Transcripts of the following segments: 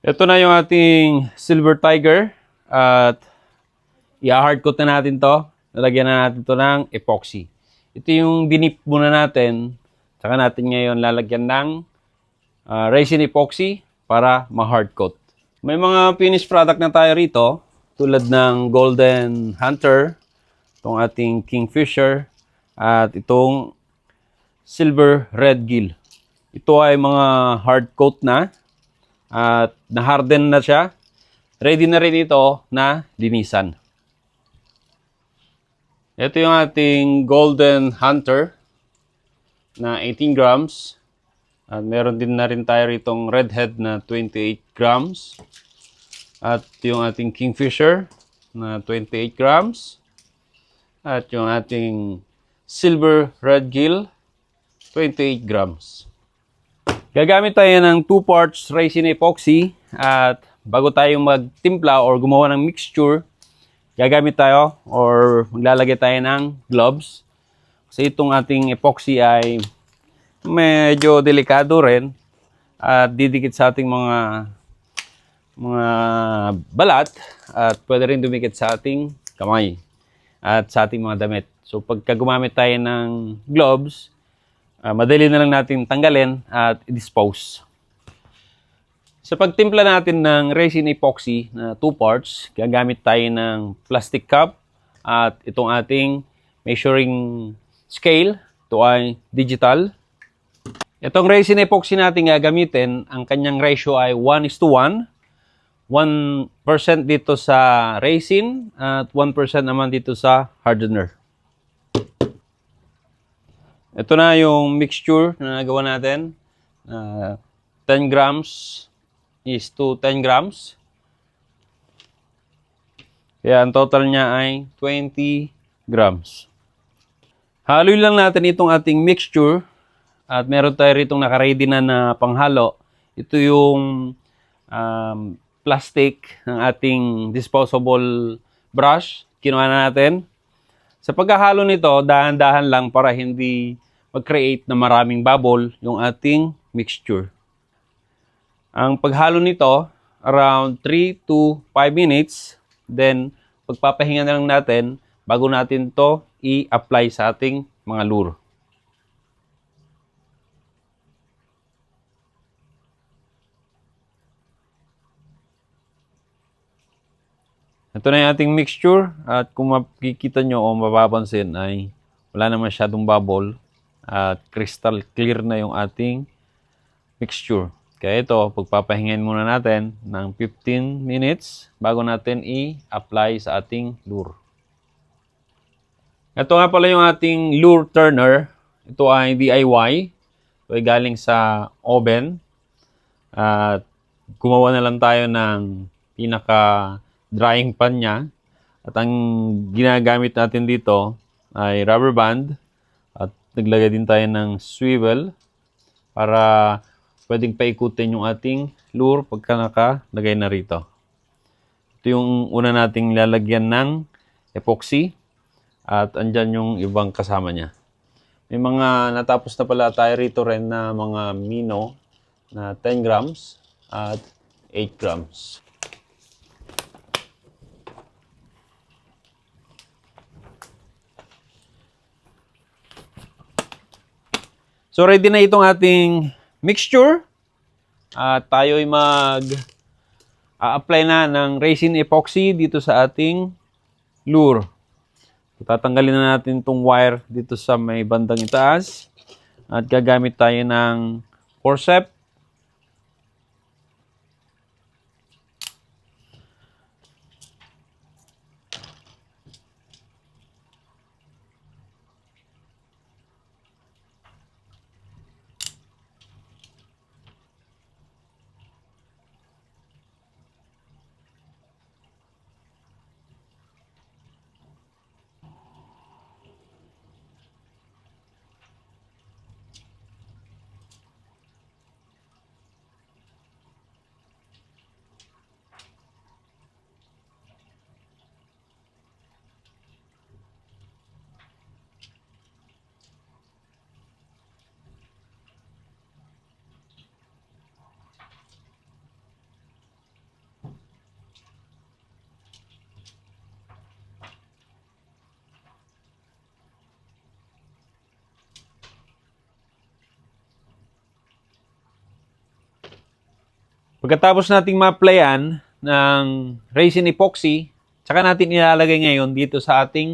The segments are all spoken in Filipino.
Ito na yung ating Silver Tiger at i-hardcoat na natin to. Nalagyan na natin to ng epoxy. Ito yung dinip muna natin. Saka natin ngayon lalagyan ng resin epoxy para ma-hardcoat. May mga finished product na tayo rito tulad ng Golden Hunter, itong ating Kingfisher at itong Silver Red Gill. Ito ay mga hardcoat na at na-harden na siya. Ready na rin ito na linisan. Ito yung ating Golden Hunter na 18 grams. At meron din na rin tayo ritong Redhead na 28 grams. At yung ating Kingfisher na 28 grams. At yung ating Silver Red Gill 28 grams. Gagamit tayo ng 2 parts resin epoxy at bago tayo magtimpla or gumawa ng mixture, gagamit tayo or maglalagay tayo ng gloves. Kasi itong ating epoxy ay medyo delikado rin at didikit sa ating mga balat at pwede rin dumikit sa ating kamay at sa ating mga damit. So pagka gumamit tayo ng gloves, madali na lang natin tanggalin at i-dispose. Sa pagtimpla natin ng resin epoxy na 2 parts, gagamit tayo ng plastic cup at itong ating measuring scale. Ito ay digital. Itong resin epoxy natin gagamitin, ang kanyang ratio ay 1:1. 1% dito sa resin at 1% naman dito sa hardener. Ito na yung mixture na nagawa natin. 10 grams is to 10 grams. Kaya ang total niya ay 20 grams. Haluin lang natin itong ating mixture. At meron tayo ritong nakaready na panghalo. Ito yung plastic ng ating disposable brush. Kinuha na natin. Sa paghahalo nito, dahan-dahan lang para hindi mag-create na maraming bubble yung ating mixture. Ang paghalo nito, around 3 to 5 minutes. Then, pagpapahinga na lang natin bago natin to i-apply sa ating mga lure. Ito na yung ating mixture at kung makikita nyo o mapapansin ay wala na masyadong bubble at crystal clear na yung ating mixture. Kaya ito, pagpapahingain muna natin ng 15 minutes bago natin i-apply sa ating lure. Ito nga pala yung ating lure turner. Ito ay DIY. Ito ay galing sa oven. At gumawa na lang tayo ng pinaka-drying pan niya. At ang ginagamit natin dito ay rubber band. At naglagay din tayo ng swivel para pwedeng paikutin yung ating lure pagka nakalagay na rito. Ito yung una nating lalagyan ng epoxy at andyan yung ibang kasama niya. May mga natapos na pala tayo rito rin na mga mino na 10 grams at 8 grams. So ready na itong ating mixture. At tayo ay mag-a-apply na ng resin epoxy dito sa ating lure. Tatanggalin na natin itong wire dito sa may bandang itaas. At gagamit tayo ng forceps. Pagkatapos nating ma-applyan ng resin epoxy, tsaka natin ilalagay ngayon dito sa ating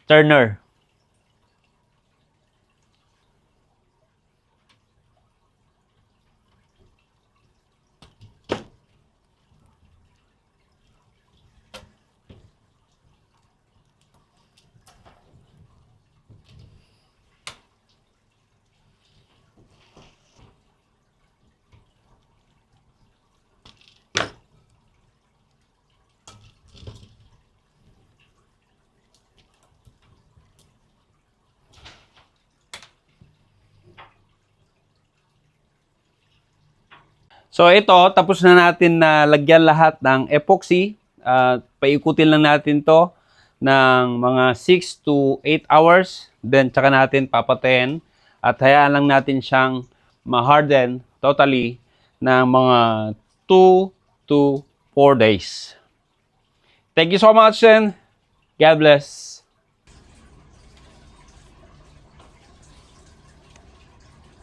turner. So ito, tapos na natin na lagyan lahat ng epoxy. Paikutin lang natin to ng mga 6 to 8 hours. Then tsaka natin papatayin at hayaan lang natin siyang ma-harden totally ng mga 2 to 4 days. Thank you so much and God bless.